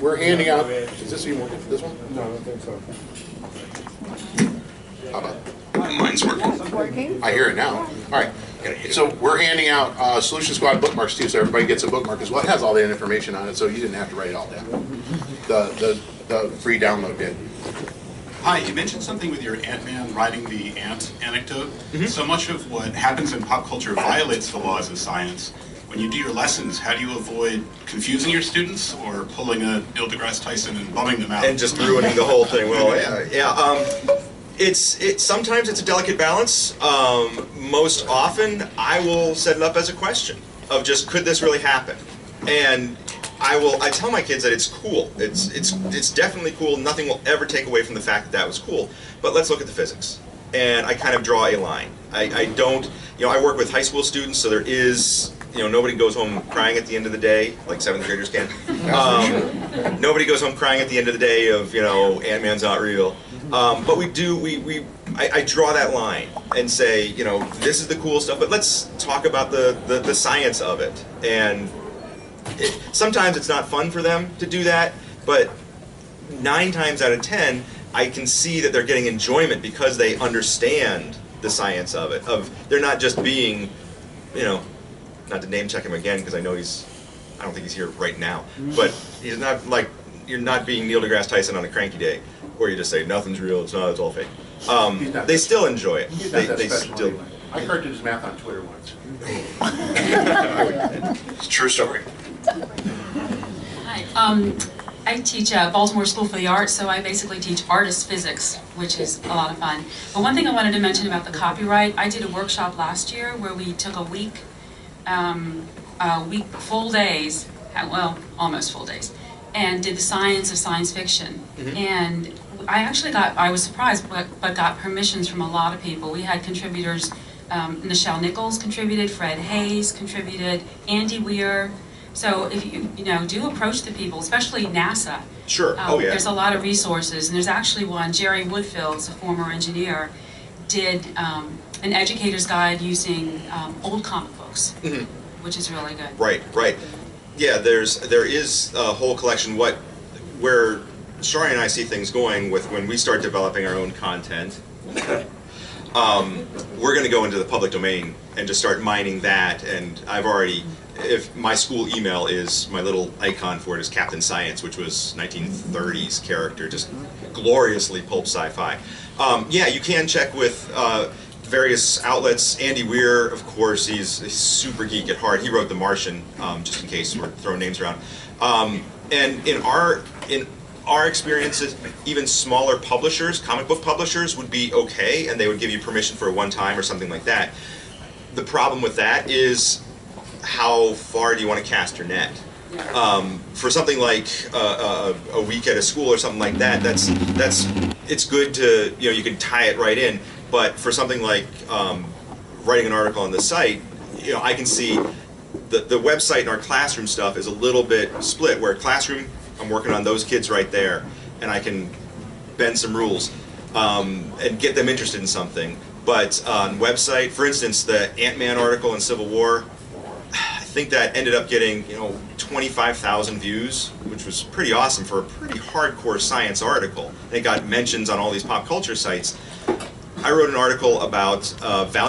we're handing out. Is this even working? This one? No, I don't think so. How about? Mine's working. I hear it now. All right. So we're handing out Solution Squad bookmarks too, so everybody gets a bookmark as well. It has all that information on it, so you didn't have to write it all down. The free download did. Hi, you mentioned something with your Ant-Man riding the ant anecdote. So much of what happens in pop culture violates the laws of science. When you do your lessons, how do you avoid confusing your students or pulling a Neil deGrasse Tyson and bumming them out? And just ruining the whole thing. Well, sometimes it's a delicate balance. Most often, I will set it up as a question of just, could this really happen? And I tell my kids that it's cool. It's definitely cool. Nothing will ever take away from the fact that that was cool. But let's look at the physics. And I kind of draw a line. I don't, I work with high school students, so there is, nobody goes home crying at the end of the day, like 7th graders can. Nobody goes home crying at the end of the day of, Ant-Man's not real. But we do, I draw that line and say, this is the cool stuff, but let's talk about the science of it. And sometimes it's not fun for them to do that, but 9 times out of 10, I can see that they're getting enjoyment because they understand the science of it. They're not just being, not to name check him again because I know I don't think he's here right now, but he's not like, you're not being Neil deGrasse Tyson on a cranky day where you just say nothing's real, it's all fake. They still enjoy it. They still. Anyway. I corrected his math on Twitter once. It's a true story. Hi, I teach at Baltimore School for the Arts, so I basically teach artist physics, which is a lot of fun. But one thing I wanted to mention about the copyright, I did a workshop last year where we took a week, full days, well, almost full days, and did the science of science fiction. And I was surprised, but got permissions from a lot of people. We had contributors, Nichelle Nichols contributed, Fred Hayes contributed, Andy Weir. So if you do approach the people, especially NASA. Sure. There's a lot of resources, and there's actually one. Jerry Woodfield's a former engineer, did an educator's guide using old comic books, which is really good. Right. Yeah, there is a whole collection. Where Shari and I see things going with when we start developing our own content. We're going to go into the public domain and just start mining that, and I've already, if my school email is, my little icon for it is Captain Science, which was 1930s character, just gloriously pulp sci-fi. Yeah, you can check with various outlets. Andy Weir, of course, he's a super geek at heart. He wrote The Martian, just in case we're throwing names around. And in our experiences, even smaller publishers, comic book publishers, would be okay, and they would give you permission for a one-time or something like that. The problem with that is, how far do you want to cast your net? For something like a week at a school or something like that, it's good to, you can tie it right in. But for something like writing an article on the site, I can see the website and our classroom stuff is a little bit split. Where classroom, I'm working on those kids right there, and I can bend some rules and get them interested in something. But on website, for instance, the Ant-Man article in Civil War, I think that ended up getting 25,000 views, which was pretty awesome for a pretty hardcore science article. And it got mentions on all these pop culture sites. I wrote an article about value